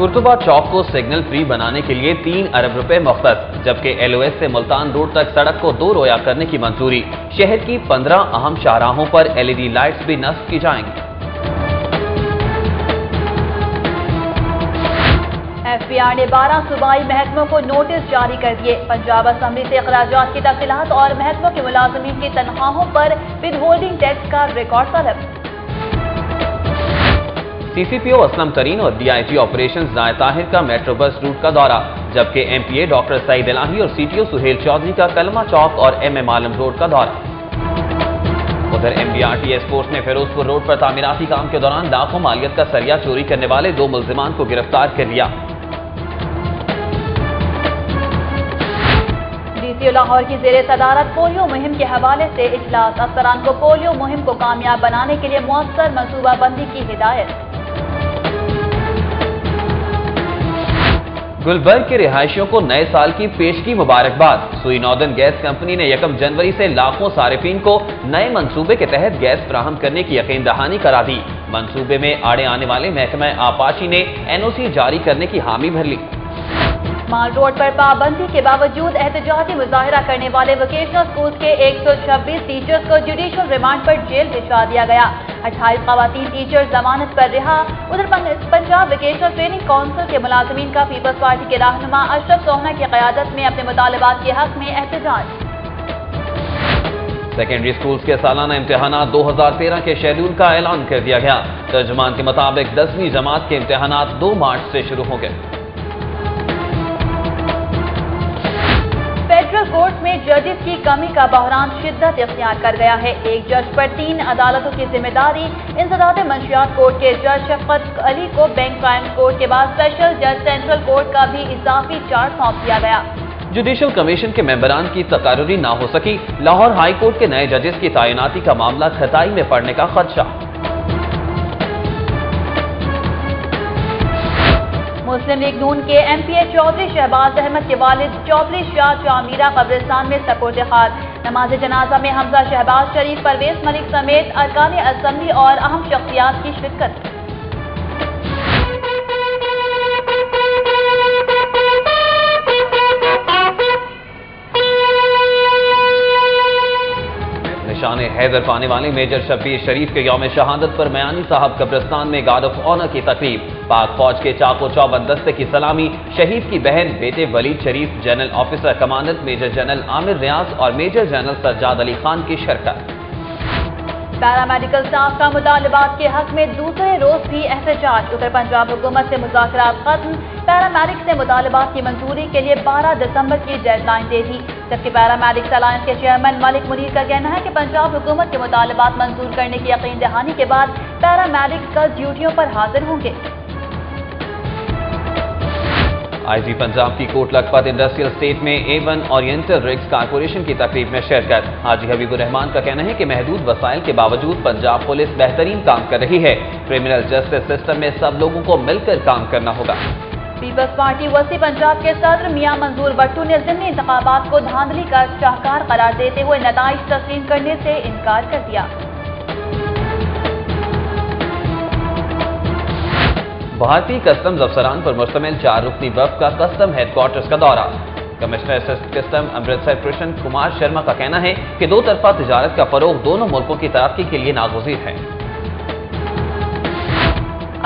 قرطبہ چوک کو signal free بنانے کے لیے 3 ارب روپے مختص، جبکہ LOS سے ملتان روڈ تک سڑک کو 2 رویا کرنے کی منظوری۔ شہر کی 15 اہم شاہراہوں پر LED لائٹس بھی نصب کی جائیں گی۔ FBR نے 12 صوبائی محکموں کو نوٹس جاری کر دیے۔ پنجاب اسمبلی سے اخراجات کی تفصیلات اور محکموں کے ملازمین کی تنخواہوں پر ود ہولڈنگ ٹیکس کا ریکارڈ طلب۔ CCPO اسلم ترین اور DIG آپریشنز نائے طاہر کا میٹرو بس روٹ کا دورہ، جبکہ MPA ڈاکٹر سعید الہی اور CTO سہیل چودھری کا کلمہ چوک اور MM عالم روڈ کا دورہ۔ ادھر MBRT ایسپورٹس نے فیروز پور روڈ پر تعمیراتی کام کے دوران لاکھوں مالیت کا سریہ چوری کرنے والے 2 ملزمان کو گرفتار کر لیا۔ DCO لاہور کی زیر صدارت پولیو مہم کے حوالے سے اجلاس، افسران کو پولیو مہم کو کامیاب بنانے کے لیے مؤثر منصوبہ بندی کی ہدایت۔ گلبرگ کے رہائشیوں کو نئے سال کی پیشگی مبارکباد۔ سوئی ناردرن گیس کمپنی نے 1 جنوری سے لاکھوں صارفین کو نئے منصوبے کے تحت گیس فراہم کرنے کی یقین دہانی کرا دی۔ منصوبے میں آڑے آنے والے محکمہ آبپاشی نے NOC جاری کرنے کی حامی بھر لی۔ مال روڈ پر پابندی کے باوجود احتجاجی مظاہرہ کرنے والے ووکیشنل اسکولز کے 126 ٹیچرز کو جوڈیشل ریمانڈ پر جیل بھجوا دیا گیا۔ 28 خواتین ٹیچرز ضمانت پر رہا۔ ادھر پنجاب ووکیشنل ٹریننگ کونسل کے ملازمین کا پیپلز پارٹی کے رہنما اشرف سوہنا کی قیادت میں اپنے مطالبات کے حق میں احتجاج۔ سیکنڈری اسکولز کے سالانہ امتحانات 2013 کے شیڈول کا اعلان کر دیا گیا۔ ترجمان کے مطابق 10ویں جماعت کے امتحانات 2 مارچ سے شروع ہوں گے۔ فیڈرل کورٹ میں ججز کی کمی کا بحران شدت اختیار کر گیا ہے۔ 1 جج پر 3 عدالتوں کی ذمہ داری۔ انسداد منشیات کورٹ کے جج شفقت علی کو بینک کرائمز کورٹ کے بعد اسپیشل جج سینٹرل کورٹ کا بھی اضافی چارج سونپ دیا گیا۔ جوڈیشل کمیشن کے ممبران کی تقرری نہ ہو سکی، لاہور ہائی کورٹ کے نئے ججز کی تعیناتی کا معاملہ کھٹائی میں پڑنے کا خدشہ۔ مسلم لیگ نون کے MPA چودھری شہباز احمد کے والد چودھری شاہ چامیرہ قبرستان میں سپرد خاک۔ نماز جنازہ میں حمزہ شہباز شریف، پرویز ملک سمیت ارکان اسمبلی اور اہم شخصیات کی شرکت۔ نشان حیدر پانے والے میجر شبیر شریف کے یوم شہادت پر میانی صاحب قبرستان میں گارڈ آف آنر کی تقریب۔ پاک فوج کے چاقو چوبند دستے کی سلامی، شہید کی بہن بیٹے Walid Sharif, general officer commandant major general Amir Riaz اور میجر جنرل سجاد علی خان کی شرکت۔ پیرامیڈیکل اسٹاف کا مطالبات کے حق میں دوسرے روز بھی احتجاج۔ اتر پنجاب حکومت سے مذاکرات ختم، پیرامیڈکس نے مطالبات کی منظوری کے لیے 12 دسمبر کی ڈیڈ لائن دے دی، جبکہ پیرامیڈکس الائنس کے چیئرمین ملک منیر کا کہنا ہے کہ پنجاب حکومت کے مطالبات منظور کرنے کی یقین دہانی کے بعد پیرامیڈکس کل ڈیوٹیوں پر حاضر ہوں گے۔ IG پنجاب کی کوٹ لکھپت انڈسٹریل اسٹیٹ میں A1 اورینٹل رگز کارپوریشن کی تقریب میں شرکت۔ حاجی حبیب الرحمان کا کہنا ہے کہ محدود وسائل کے باوجود پنجاب پولیس بہترین کام کر رہی ہے۔ کرمنل جسٹس سسٹم میں سب لوگوں کو مل کر کام کرنا ہوگا۔ پیپلز پارٹی وسیع پنجاب کے صدر میاں منظور بٹو نے ضمنی انتخابات کو دھاندلی کا شاہکار قرار دیتے ہوئے نتائج تسلیم کرنے سے انکار کر دیا۔ بھارتی کسٹمز افسران پر مشتمل 4 رکنی وفد کا کسٹم ہیڈ کوارٹرز کا دورہ۔ کمشنر کسٹم امرتسر کرشن کمار شرما کا کہنا ہے کہ 2 طرفہ تجارت کا فروغ دونوں ملکوں کی ترقی کے لیے ناگزیر ہے۔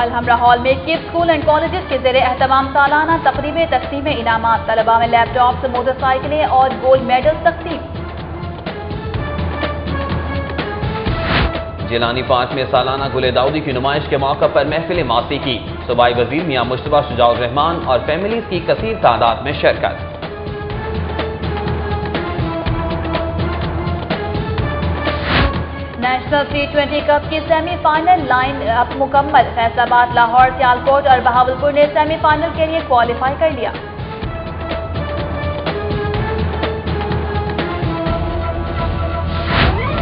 الحمرہ ہال میں کڈز اسکول اینڈ کالجز کے زیر اہتمام سالانہ تقریب تقسیم انعامات، طلباء میں لیپ ٹاپس، موٹر سائیکلیں اور گولڈ میڈلز تقسیم۔ جیلانی پارک میں سالانہ گل داؤدی کی نمائش کے موقع پر محفل موسیقی، صوبائی وزیر میاں مشتبہ شجاع الرحمان اور فیملیز کی کثیر تعداد میں شرکت۔ نیشنل T20 کپ کی سیمی فائنل لائن اپ مکمل، فیصل آباد، لاہور، سیالکوٹ اور بہاولپور نے سیمی فائنل کے لیے کوالیفائی کر لیا۔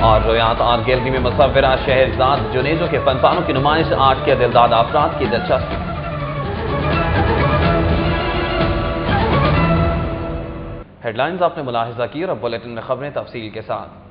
اور رویات آرٹ گیلری میں مصورہ شہرزاد جنیجو کے فن پاروں کی نمائش، آرٹ کے دلداد افراد کی دلچسپی۔ ہیڈ لائنز آپ نے ملاحظہ کی اور اب بلیٹن میں خبریں تفصیل کے ساتھ۔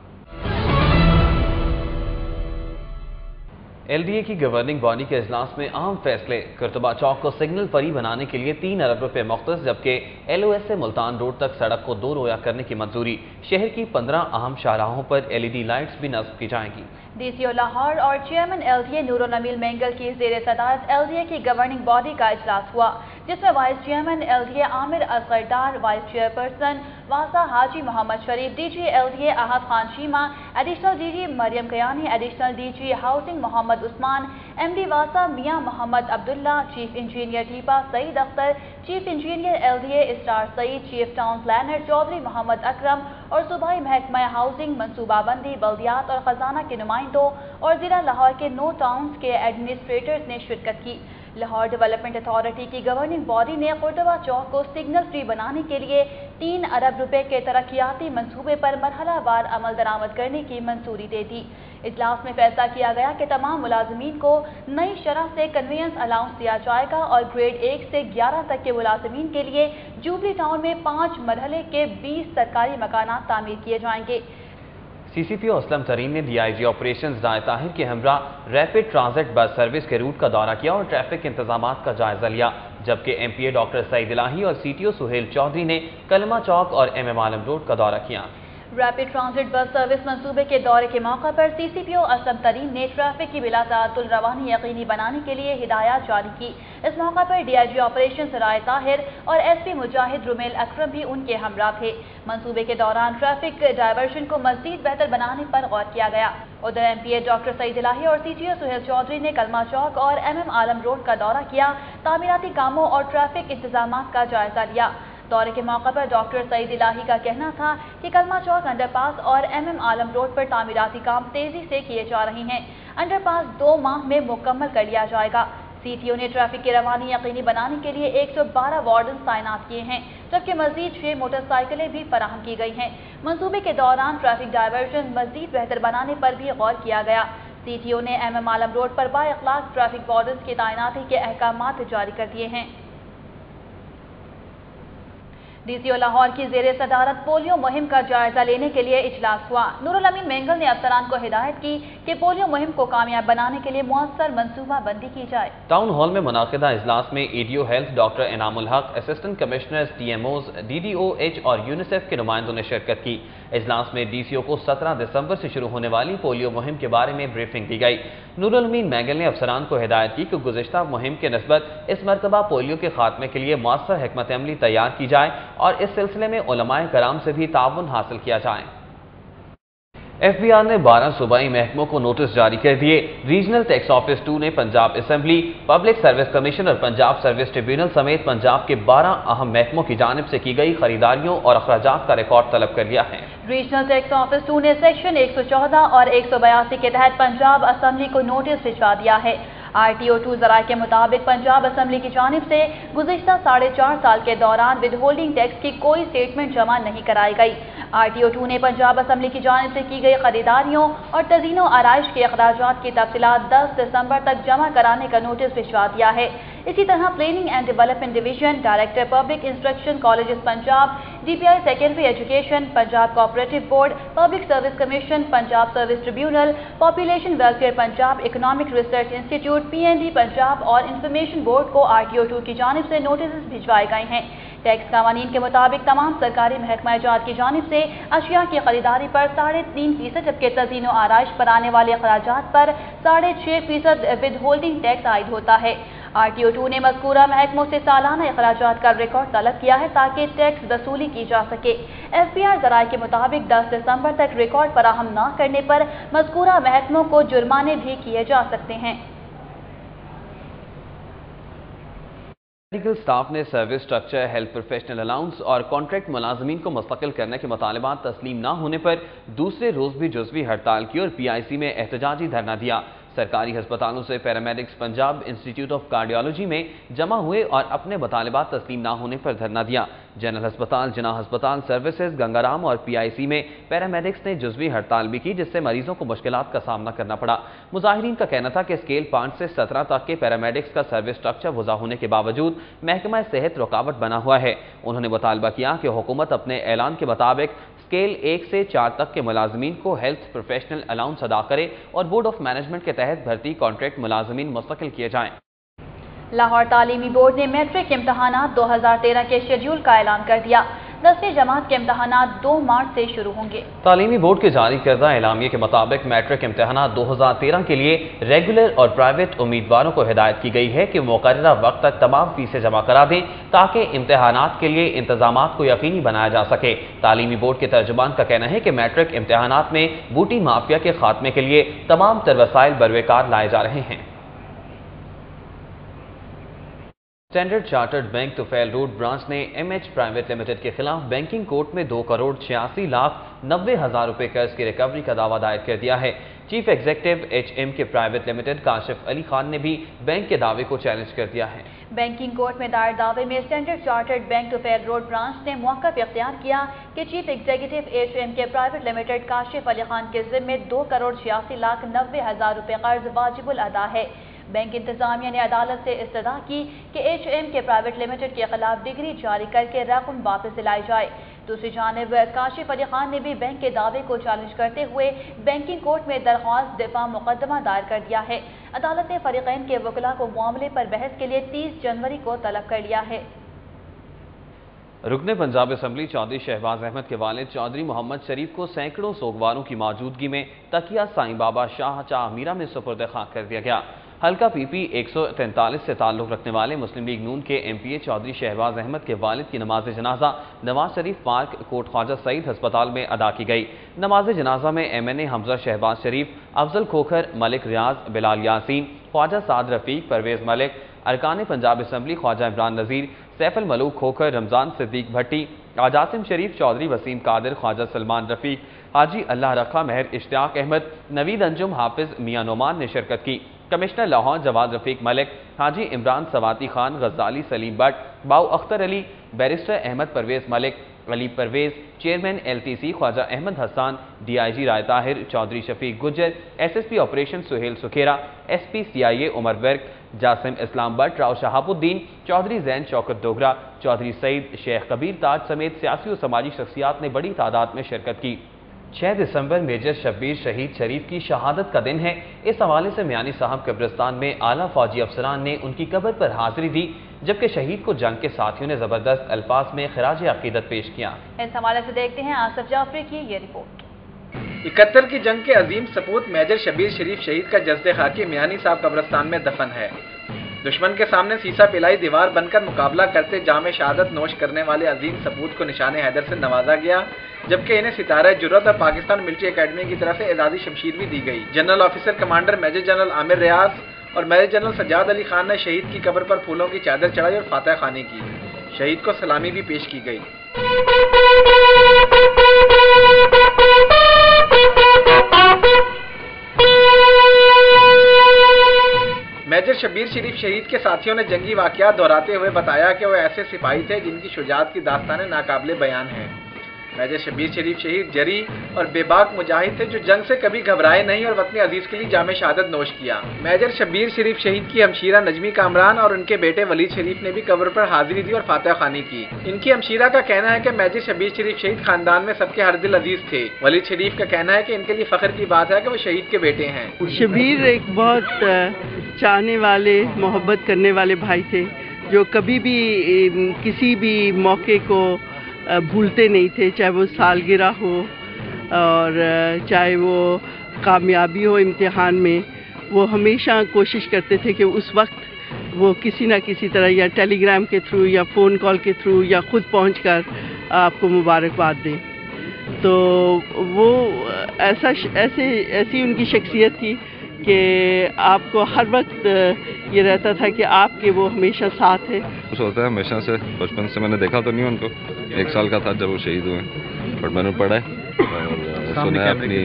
LDA کی گورننگ باڈی کے اجلاس میں اہم فیصلے۔ کرتبہ چوک کو سگنل فری بنانے کے لیے 3 ارب روپے مختص، جبکہ LOS سے ملتان روڈ تک سڑک کو 2 رویہ کرنے کی منظوری۔ شہر کی 15 اہم شاہراہوں پر LED لائٹس بھی نصب کی جائیں گی۔ DCO لاہور اور چیئرمین LDA نور النمیل مینگل کی زیر صدارت LDA کی گورننگ باڈی کا اجلاس ہوا، جس میں vice chairman LDA Amir Asghar Dar, vice chairperson واسا Haji Muhammad Sharif, DG LDA Ahad Khan Cheema, additional DG Maryam Kiani, additional DG housing Muhammad Usman, MD واسا Mian Muhammad Abdullah, chief engineer TEPA Saeed Akhtar, chief engineer LDA اسٹار Saeed, chief town planner Chaudhry Muhammad Akram اور صوبائی محکمہ ہاؤسنگ، منصوبہ بندی، بلدیات اور خزانہ کے نمائندوں اور ضلع لاہور کے 9 ٹاؤنز کے ایڈمنسٹریٹرز نے شرکت کی۔ لاہور ڈیولپمنٹ اتھارٹی کی گورننگ باڈی نے قرطبہ چوک کو سگنل فری بنانے کے لیے 3 ارب روپے کے ترقیاتی منصوبے پر مرحلہ وار عمل درآمد کرنے کی منظوری دے دی۔ اجلاس میں فیصلہ کیا گیا کہ تمام ملازمین کو نئی شرح سے کنوینس الاؤنس دیا جائے گا اور گریڈ 1 سے 11 تک کے ملازمین کے لیے جوبلی ٹاؤن میں 5 مرحلے کے 20 سرکاری مکانات تعمیر کیے جائیں گے۔ CCPO اسلم ترین نے DIG آپریشنز ضیاء طاہر کے ہمراہ ریپڈ ٹرانزٹ بس سروس کے روٹ کا دورہ کیا اور ٹریفک انتظامات کا جائزہ لیا، جبکہ MPA ڈاکٹر سعید الہی اور CTO سہیل چودھری نے کلمہ چوک اور MM عالم روڈ کا دورہ کیا۔ ریپڈ ٹرانزٹ بس سروس منصوبے کے دورے کے موقع پر CCPO اسلم ترین نے ٹریفک کی بلا تعطل روانی یقینی بنانے کے لیے ہدایات جاری کی۔ اس موقع پر DIG آپریشن ضیاء طاہر اور SP مجاہد رمیل اکرم بھی ان کے ہمراہ تھے۔ منصوبے کے دوران ٹریفک ڈائیورشن کو مزید بہتر بنانے پر غور کیا گیا۔ ادھر MPA ڈاکٹر سعید الہی اور CTO سہیل چودھری نے کلمہ چوک اور MM عالم روڈ کا دورہ کیا، تعمیراتی کاموں اور ٹریفک انتظامات کا جائزہ لیا۔ دورے کے موقع پر ڈاکٹر سعید الہی کا کہنا تھا کہ کلمہ چوک انڈر پاس اور MM عالم روڈ پر تعمیراتی کام تیزی سے کیے جا رہے ہیں۔ انڈر پاس 2 ماہ میں مکمل کر لیا جائے گا۔ CTO نے ٹریفک کی روانی یقینی بنانے کے لیے 112 وارڈن تعینات کیے ہیں، جبکہ مزید 6 موٹر سائیکلیں بھی فراہم کی گئی ہیں۔ منصوبے کے دوران ٹریفک ڈائیورژن مزید بہتر بنانے پر بھی غور کیا گیا۔ CTO نے MM عالم روڈ پر با اخلاق ٹریفک وارڈنز کی تعیناتی کے احکامات جاری کر دیے ہیں۔ DCO لاہور کی زیر صدارت پولیو مہم کا جائزہ لینے کے لیے اجلاس ہوا۔ نور النمیل مینگل نے افسران کو ہدایت کی کہ پولیو مہم کو کامیاب بنانے کے لیے مؤثر منصوبہ بندی کی جائے۔ ٹاؤن ہال میں منعقدہ اجلاس میں EDO ہیلتھ ڈاکٹر انعام الحق، اسسٹنٹ کمشنرز، TMOs، DDOH اور UNICEF کے نمائندوں نے شرکت کی۔ اجلاس میں DCO کو 17 دسمبر سے شروع ہونے والی پولیو مہم کے بارے میں بریفنگ دی گئی۔ نور النمیل مینگل نے افسران کو ہدایت کی کہ گزشتہ مہم کے نسبت اس مرتبہ پولیو کے خاتمے کے لیے مؤثر حکمت عملی تیار کی جائے اور اس سلسلے میں علماء کرام سے بھی تعاون حاصل کیا جائے۔ FBR نے 12 صوبائی محکموں کو نوٹس جاری کر دیے۔ ریجنل ٹیکس آفس 2 نے Punjab assembly, public service commission اور پنجاب سروس ٹریبیونل سمیت پنجاب کے 12 اہم محکموں کی جانب سے کی گئی خریداریوں اور اخراجات کا ریکارڈ طلب کر لیا ہے۔ ریجنل ٹیکس آفس 2 نے سیکشن 114 اور 182 کے تحت پنجاب اسمبلی کو نوٹس بھجوا دیا ہے۔ RTO 2 ذرائع کے مطابق پنجاب اسمبلی کی جانب سے گزشتہ 4.5 سال کے دوران ود ہولڈنگ ٹیکس کی کوئی سٹیٹمنٹ جمع نہیں کرائی گئی۔ RTO 2 نے پنجاب اسمبلی کی جانب سے کی گئی خریداریوں اور تزئین و آرائش کے اخراجات کی تفصیلات 10 دسمبر تک جمع کرانے کا نوٹس بھجوا دیا ہے۔ اسی طرح planning and development division, director public instruction colleges Punjab, DPI secondary education, Punjab cooperative board, public service commission, Punjab service tribunal, population welfare Punjab, economic research institute, PND Punjab اور انفارمیشن بورڈ کو RTO 2 کی جانب سے نوٹسز بھجوائے گئے ہیں۔ ٹیکس قوانین کے مطابق تمام سرکاری محکمہ جات کی جانب سے اشیاء کی خریداری پر 3.5%، جبکہ تزئین و آرائش پر آنے والے اخراجات پر 6.5% ود ہولڈنگ ٹیکس عائد ہوتا ہے۔ RTO 2 نے مذکورہ محکموں سے سالانہ اخراجات کا ریکارڈ طلب کیا ہے تاکہ ٹیکس وصولی کی جا سکے۔ FBR ذرائع کے مطابق 10 دسمبر تک ریکارڈ فراہم نہ کرنے پر مذکورہ محکموں کو جرمانے بھی کیے جا سکتے ہیں۔ میڈیکل سٹاف نے service structure, health professional allowance اور کانٹریکٹ ملازمین کو مستقل کرنے کے مطالبات تسلیم نہ ہونے پر دوسرے روز بھی جزوی ہڑتال کی اور PIC میں احتجاجی دھرنا دیا۔ سرکاری ہسپتالوں سے paramedics Punjab institute of cardiology میں جمع ہوئے اور اپنے مطالبات تسلیم نہ ہونے پر دھرنا دیا۔ جنرل ہسپتال، جناح ہسپتال سروسز، گنگارام اور PIC میں پیرامیڈکس نے جزوی ہڑتال بھی کی، جس سے مریضوں کو مشکلات کا سامنا کرنا پڑا۔ مظاہرین کا کہنا تھا کہ اسکیل 5 سے 17 تک کے پیرامیڈکس کا سروس سٹرکچر وضع ہونے کے باوجود محکمہ صحت رکاوٹ بنا ہوا ہے۔ انہوں نے مطالبہ کیا کہ حکومت اپنے اعلان کے مطابق स्केल 1 से 4 तक के मुलाजमीन को हेल्थ प्रोफेशनल अलाउंस अदा करे और बोर्ड ऑफ मैनेजमेंट के तहत भर्ती कॉन्ट्रैक्ट मुलाजमीन मुस्तकिल किए जाएं। लाहौर तालीमी बोर्ड ने मैट्रिक इम्तहानात 2013 के शेड्यूल का ऐलान कर दिया। 10वीं जमात के इम्तहानात 2 मार्च से शुरू होंगे। तालीमी बोर्ड के जारी करदा एलामिये के मुताबिक मैट्रिक इम्तहानात 2013 के लिए रेगुलर और प्राइवेट उम्मीदवारों को हिदायत की गई है कि मुकर्ररा वक्त तक तमाम फीसें जमा करा दें ताकि इम्तहानात के लिए इंतजामात को यकीनी बनाया जा सके। तालीमी बोर्ड के तर्जुमान का कहना है कि मैट्रिक इम्तहानात में बूटी माफिया के खात्मे के लिए तमाम तर वसाइल बरवेकार लाए जा रहे हैं। Standard chartered bank Tufail road branch ने MH प्राइवेट लिमिटेड के खिलाफ बैंकिंग कोर्ट में 2,86,90,000 रुपए कर्ज की रिकवरी का दावा दायर कर दिया है। चीफ एग्जीक्यूटिव HM के प्राइवेट लिमिटेड काशिफ अली खान ने भी बैंक के दावे को चैलेंज कर दिया है। बैंकिंग कोर्ट में दायर दावे में standard chartered bank Tufail road branch ने मौक़िफ़ इख्तियार किया कि चीफ एग्जीक्यूटिव HM के प्राइवेट लिमिटेड काशिफ अली खान के ज़िम्मे 2,86,90,000 रुपए कर्ज वाजिबुल अदा है। बैंक इंतजामिया ने अदालत से इस्तदा की कि HM के प्राइवेट लिमिटेड के खिलाफ डिग्री जारी करके रकम वापस दिलाई जाए। दूसरी जानिब काशिफ अली खान ने भी बैंक के दावे को चैलेंज करते हुए बैंकिंग कोर्ट में दरख्वास्त दिफा मुकदमा दायर कर दिया है। अदालत ने फरीकैन के वकला को मामले पर बहस के लिए 30 जनवरी को तलब कर लिया है। रुकने पंजाब असम्बली चौधरी शहबाज अहमद के वालिद चौधरी मोहम्मद शरीफ को सैकड़ों सोगवारों की मौजूदगी में तकिया साईं बाबा शाह चाह मीरा में सुपुर्द खाक कर दिया गया। हल्का PP 143 से ताल्लुक़ रखने वाले मुस्लिम लीग नून के MPA चौधरी शहबाज अहमद के वालिद की नमाज जनाजा नवाज शरीफ पार्क कोट ख्वाजा सईद अस्पताल में अदा की गई। नमाज जनाजा में MNA हमजा शहबाज शरीफ, अफजल खोखर, मलिक रियाज, बिलाल यासीन, ख्वाजा साद रफीक, परवेज मलिक, अरकान पंजाब असम्बली ख्वाजा इमरान नज़ीर, सैफुल मलूक खोखर, रमजान सिद्दीक भट्टी, आजासिम शरीफ चौधरी, वसीम कादिर, ख्वाजा सलमान रफीक, हाजी अल्लाह रखा, महर इश्तियाक अहमद, नवीद अंजुम, हाफिज मियां नोमान ने शिरकत की। Commissioner Lahore Jawad Rafiq Malik, Haji Imran Swati Khan, Ghazali Salim Butt, Bau Akhtar Ali, barrister Ahmed Pervez Malik, Ali Pervez, chairman LTC Khawaja Ahmed Hassan, DIG Rai Tahir, Chaudhry Shafiq Gujjar, SSP operation Suhail Sukhera, SP CIA Umar Virk, Jasim Islam Butt, Rao Shahabuddin, Chaudhry Zain Shaukat Dogra, Chaudhry Saeed, Sheikh Kabir Taj समेत सियासी और समाजी शख्सियात ने बड़ी तादाद में शिरकत की। 6 दिसंबर मेजर शब्बीर शहीद शरीफ की शहादत का दिन है। इस हवाले से मियानी साहब कब्रिस्तान में आला फौजी अफसरान ने उनकी कब्र पर हाजिरी दी, जबकि शहीद को जंग के साथियों ने जबरदस्त अल्फाज में खिराज अकीदत पेश किया। इस हवाले से देखते हैं आसिफ जाफरी की ये रिपोर्ट। 71 की जंग के अजीम सपूत मेजर शब्बीर शरीफ शहीद का जस्द खाकी मियानी साहब कब्रिस्तान में दफन है। दुश्मन के सामने सीसा पिलाई दीवार बनकर मुकाबला करते जामे शहादत नोश करने वाले अजीम सपूत को निशाने हैदर से नवाजा गया, जबकि इन्हें सितारा जुर्रत और पाकिस्तान मिलिट्री एकेडमी की तरफ से एजाजी शमशीर भी दी गई। General officer commander major general Amir Riaz और मेजर जनरल सज्जाद अली खान ने शहीद की कब्र पर फूलों की चादर चढ़ाई और फातह खानी की। शहीद को सलामी भी पेश की गई। मेजर शब्बीर शरीफ शहीद के साथियों ने जंगी वाकयात दोहराते हुए बताया कि वो ऐसे सिपाही थे जिनकी शुजाअत की दास्तानें नाकाबिले बयान हैं। मेजर शब्बीर शरीफ शहीद जरी और बेबाक मुजाहिद थे जो जंग से कभी घबराए नहीं और वतन अजीज के लिए जामे शहादत नोश किया। मेजर शब्बीर शरीफ शहीद की हमशीरा नजमी कामरान और उनके बेटे वलीद शरीफ ने भी कब्र पर हाजिरी दी और फातह खानी की। इनकी हमशीरा का कहना है कि मेजर शब्बीर शरीफ शहीद खानदान में सबके हर दिल अजीज थे। वलीद शरीफ का कहना है कि इनके लिए फख्र की बात है कि वो शहीद के बेटे हैं। शब्बीर एक बहुत चाहने वाले, मोहब्बत करने वाले भाई थे जो कभी भी किसी भी मौके को भूलते नहीं थे, चाहे वो सालगिरह हो और चाहे वो कामयाबी हो इम्तिहान में। वो हमेशा कोशिश करते थे कि उस वक्त वो किसी ना किसी तरह या टेलीग्राम के थ्रू या फ़ोन कॉल के थ्रू या ख़ुद पहुंचकर आपको मुबारकबाद दें। तो वो ऐसी उनकी शख्सियत थी कि आपको हर वक्त ये रहता था कि आपके वो हमेशा साथ है। कुछ होता है हमेशा से, बचपन से मैंने देखा तो नहीं उनको, 1 साल का था जब वो शहीद हुए, बट मैंने पढ़ा है और सुना है अपनी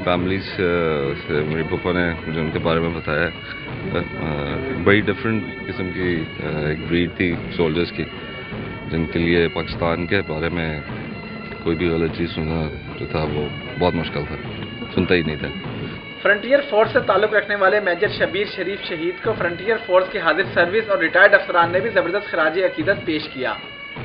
फैमिली से। मेरी पापा ने मुझे उनके बारे में बताया। बड़ी डिफरेंट किस्म की एक ब्रीड थी सोल्जर्स की, जिनके लिए पाकिस्तान के बारे में कोई भी गलत चीज़ सुनना जो था वो बहुत मुश्किल था, सुनता ही नहीं था। फ्रंटियर फोर्स से ताल्लुक़ रखने वाले मेजर शब्बीर शरीफ शहीद को फ्रंटियर फोर्स के हाजिर सर्विस और रिटायर्ड अफसरान ने भी ज़बरदस्त खिराज अकीदत पेश किया।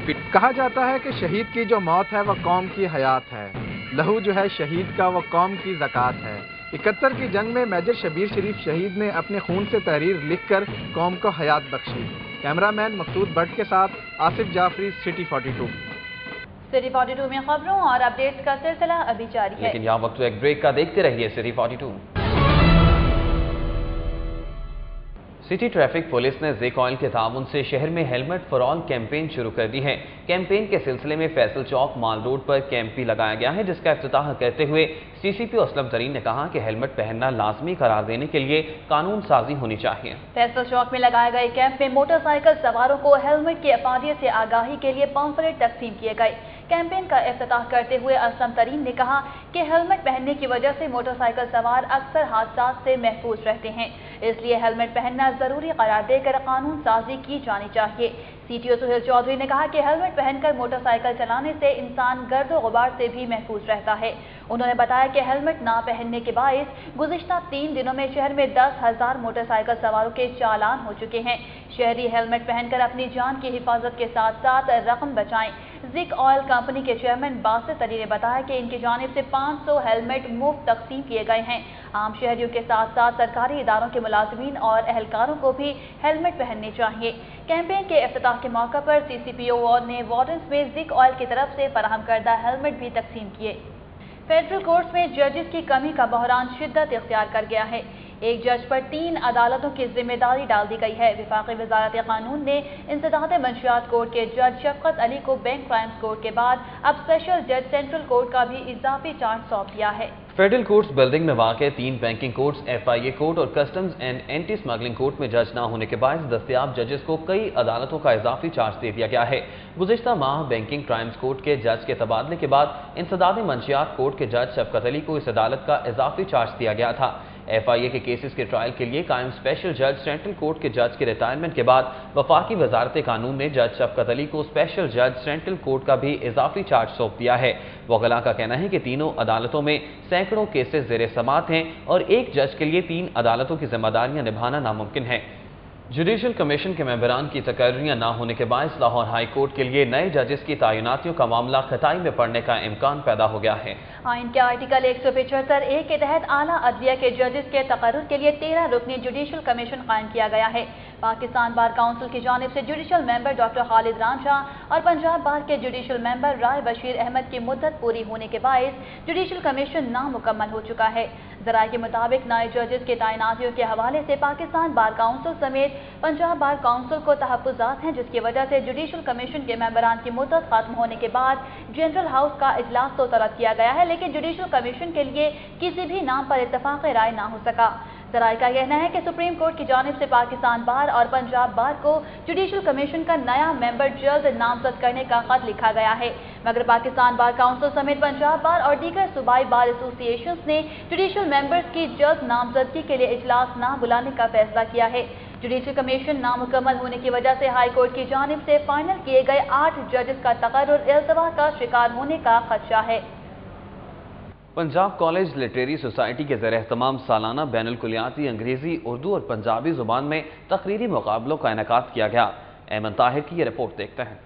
रिपीट। कहा जाता है कि शहीद की जो मौत है वह कौम की हयात है, लहू जो है शहीद का वो कौम की ज़कात है। 71 की जंग में मेजर शबीर शरीफ शहीद ने अपने खून से तहरीर लिखकर कौम को हयात बख्शी। कैमरामैन मकसूद भट्ट के साथ आसिफ जाफरी, सिटी 42। सिटी 42 में खबरों और अपडेट्स का सिलसिला अभी जारी है, लेकिन यहाँ वक्त एक ब्रेक का। देखते रहिए सिटी 42। सिटी ट्रैफिक पुलिस ने ज़िक ऑयल के ताउन से शहर में हेलमेट फॉर ऑल कैंपेन शुरू कर दी है। कैंपेन के सिलसिले में फैसल चौक माल रोड पर कैंप भी लगाया गया है, जिसका इफ्तिताह करते हुए सीसीपी असलम तरीन ने कहा कि हेलमेट पहनना लाजमी करार देने के लिए कानून साजी होनी चाहिए। फैसल चौक में लगाए गए कैंप में मोटरसाइकिल सवारों को हेलमेट की अफादियत से आगाही के लिए पंफलेट तकसीम किए गए। कैंपेन का इफ्तिताह करते हुए असलम तरीन ने कहा कि हेलमेट पहनने की वजह से मोटरसाइकिल सवार अक्सर हादसात से महफूज रहते हैं, इसलिए हेलमेट पहनना जरूरी करार देकर कानून साजी की जानी चाहिए। सीटीओ सुहेल चौधरी ने कहा कि हेलमेट पहनकर मोटरसाइकिल चलाने से इंसान गर्द गुबार से भी महफूज रहता है। उन्होंने बताया कि हेलमेट ना पहनने के बायस गुज़िश्ता 3 दिनों में शहर में 10,000 मोटरसाइकिल सवारों के चालान हो चुके हैं। शहरी हेलमेट पहनकर अपनी जान की हिफाजत के साथ साथ रकम बचाएं। ज़िक ऑयल कंपनी के चेयरमैन बासित अली ने बताया कि इनकी जानिब से 500 हेलमेट मुफ्त तकसीम किए गए हैं। आम शहरियों के साथ साथ सरकारी इदारों के मुलाजिमीन और एहलकारों को भी हेलमेट पहनने चाहिए। कैंपेन के इफ्तिताह के मौके पर सीसीपीओ ने वार्डन्स में ज़िक ऑयल की तरफ से फराहम करदा हेलमेट भी तकसीम किए। फेडरल कोर्ट्स में जजेस की कमी का बहरान शिद्दत इख्तियार कर गया है। एक जज पर 3 अदालतों की जिम्मेदारी डाल दी गई है। वफाकी वजारत कानून ने इंसदाद मंशियात कोर्ट के जज शफकत अली को बैंक क्राइम्स कोर्ट के बाद अब स्पेशल जज सेंट्रल कोर्ट का भी इजाफी चार्ज सौंप दिया है। फेडरल कोर्ट्स बिल्डिंग में वाक़ 3 बैंकिंग कोर्ट्स, FIA कोर्ट और customs and anti smuggling court में जज न होने के बायस दस्तयाब जजेस को कई अदालतों का इजाफी चार्ज दे दिया गया है। गुज़िश्ता माह बैंकिंग क्राइम्स कोर्ट के जज के तबादले के बाद इंसदाद मंशियात कोर्ट के जज शफकत अली को इस अदालत का इजाफी चार्ज दिया गया था। FIA के केसेस के ट्रायल के लिए कायम स्पेशल जज सेंट्रल कोर्ट के जज के रिटायरमेंट के बाद वफाकी वजारत कानून ने जज शफकत अली को स्पेशल जज सेंट्रल कोर्ट का भी इजाफी चार्ज सौंप दिया है। वकला का कहना है कि तीनों अदालतों में सैकड़ों केसेस ज़ेरे समात हैं और एक जज के लिए 3 अदालतों की जिम्मेदारियां निभाना नामुमकिन है। जुडिशल कमीशन के मेंबरान की तकर्रियां न होने के बायस लाहौर हाई कोर्ट के लिए नए जजेस की तैनातियों का मामला खताई में पड़ने का इम्कान पैदा हो गया है। आइन के आर्टिकल 175(a) के तहत आला अदलिया के जजेस के तकर्रुर के लिए 13 रुकनी जुडिशल कमीशन कायम किया गया है। पाकिस्तान बार काउंसिल की जानिब से judicial member doctor Khalid Ramshah और पंजाब बार के जुडिशल मेंबर राय बशीर अहमद की मुद्दत पूरी होने के बायस जुडिशल कमीशन नामुकम्मल हो चुका है। ज़राए के मुताबिक नए जजेस के तैनातियों के हवाले से पाकिस्तान बार काउंसिल समेत पंजाब बार काउंसिल को तहफ़्फ़ुज़ात हैं, जिसकी वजह से जुडिशल कमीशन के मेंबरान की मुद्दत खत्म होने के बाद जनरल हाउस का इजलास तो तलब किया गया है, लेकिन जुडिशल कमीशन के लिए किसी भी नाम पर इत्तफ़ाक़ राय ना हो सका। ज़राए का कहना है कि सुप्रीम कोर्ट की जानिब से पाकिस्तान बार और पंजाब बार को जुडिशल कमीशन का नया मेंबर जल्द नामजद करने का खत लिखा गया है, मगर पाकिस्तान बार काउंसिल समेत पंजाब बार और दीगर सूबाई बार एसोसिएशंस ने जुडिशल मेंबर्स की जल्द नामजदगी के लिए इजलास ना बुलाने का फैसला किया है। जुडिशल कमीशन नामुकम्मल होने की वजह से हाई कोर्ट की जानिब से फाइनल किए गए 8 जजेस का तकर्रुर इल्तवा का शिकार होने का खदशा है। पंजाब कॉलेज लिटरेरी सोसाइटी के ज़ेर एहतमाम सालाना बैनुल कुलियाती अंग्रेज़ी, उर्दू और पंजाबी ज़ुबान में तकरीरी मुकाबलों का इनेकाद किया गया। अहमद ताहिर की ये रिपोर्ट देखते हैं।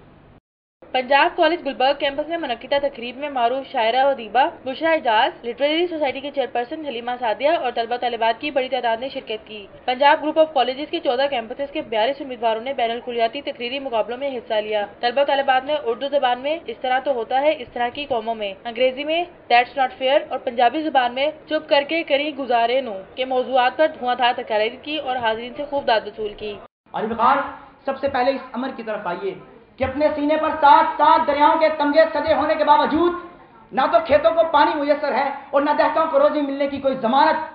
पंजाब कॉलेज गुलबर्ग कैंपस में मुनक्किदा तकरीब में मारूफ शायरा व अदीबा बुशरा एजाज, लिटरेरी सोसाइटी के चेयरपर्सन हलीमा सादिया और तलबा तलिबात की बड़ी तादाद ने शिरकत की। पंजाब ग्रुप ऑफ कॉलेजेस के 14 कैंपसेस के 42 उम्मीदवारों ने बैनुल कुलियाती तकरीरी मुकाबलों में हिस्सा लिया। तलबा तलिबात ने उर्दू जुबान में इस तरह तो होता है इस तरह की कौमों में, अंग्रेजी में दैट्स नॉट फेयर और पंजाबी जुबान में चुप करके करी गुजारे नो के मौजूआत पर धुआंधार तकरीर की और हाजिरीन से खूब दाद वसूल की। सबसे पहले इस अमर की तरफ आइए कि अपने सीने पर 7 दरियाओं के तमगे सजे होने के बावजूद ना तो खेतों को पानी मुयस्सर है और न दहकतों को रोजी मिलने की कोई जमानत।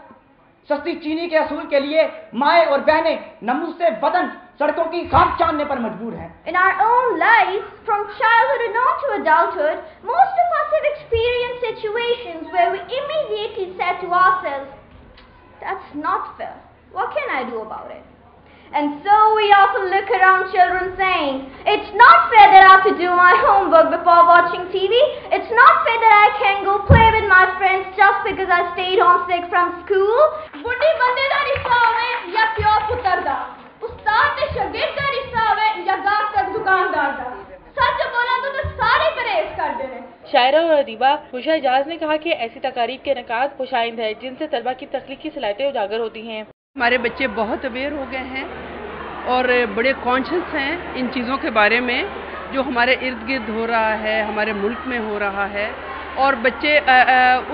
सस्ती चीनी के असूल के लिए माए और बहनें नमूसे वतन सड़कों की खाक छानने पर मजबूर हैं। In our own lives, from childhood and on to adulthood, most of us have experienced situations where we immediately said to ourselves, "That's not fair. What can I do about it?" And so we often look around children saying, "It's not fair that I have to do my homework before watching TV. It's not fair that I can go play with my friends just because I stayed home sick from school." बुढ़ी बंदे दा रिश्ता होवे या प्यो पुत्र दा, उस्ताद ते शागिर्द दा रिश्ता होवे या गाहक ते दुकानदार दा, सच बोल फेस कर दे रहे हैं। शायरा और अदीबा बुशरा एजाज ने कहा कि ऐसी तकारीब के इनेकाद खुशाइंद है जिनसे तलबा की तख्लीकी सलाहियतें उजागर होती हैं। हमारे बच्चे बहुत अवेयर हो गए हैं और बड़े कॉन्शियस हैं इन चीज़ों के बारे में जो हमारे इर्द गिर्द हो रहा है, हमारे मुल्क में हो रहा है, और बच्चे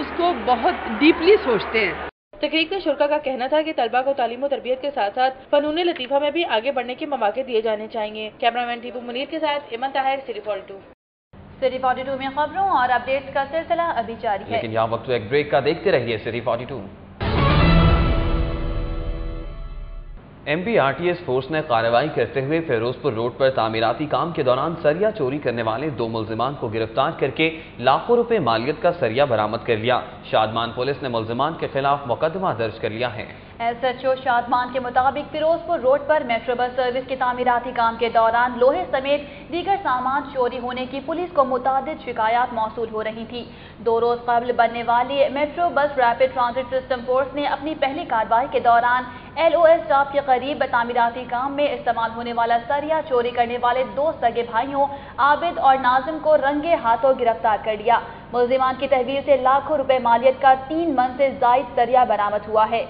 उसको बहुत डीपली सोचते हैं। तकरीब में शुरा का कहना था कि तलबा को तालीम और तरबियत के साथ साथ फनून लतीफ़ा में भी आगे बढ़ने के मौके दिए जाने चाहिए। कैमरामैन टीपू मुनीर के साथ इमन ताहिर, सिटी 42। सिटी 42 में खबरों और अपडेट्स का सिलसिला अभी जारी है, लेकिन यहाँ वक्त एक ब्रेक का, देखते रहिए सिटी 42। MPRTS फोर्स ने कार्रवाई करते हुए फिरोजपुर रोड पर तामीराती काम के दौरान सरिया चोरी करने वाले 2 मुल्जिमान को गिरफ्तार करके लाखों रुपए मालियत का सरिया बरामद कर लिया। शादमान पुलिस ने मुल्जिमान के खिलाफ मुकदमा दर्ज कर लिया है। SHO शादमान के मुताबिक फिरोजपुर रोड पर मेट्रो बस सर्विस के तामीराती काम के दौरान लोहे समेत दीगर सामान चोरी होने की पुलिस को मुतादिद शिकायत मौसूल हो रही थी। 2 रोज कबल बनने वाली metro bus rapid transit system force ने अपनी पहली कार्रवाई के दौरान LOS स्टाफ के करीब तामीराती काम में इस्तेमाल होने वाला सरिया चोरी करने वाले 2 सगे भाइयों आबिद और नाजिम को रंगे हाथों गिरफ्तार कर लिया। मुल्जिमान की तहवील से लाखों रुपए मालियत का 3 मन से जायद सरिया बरामद हुआ है।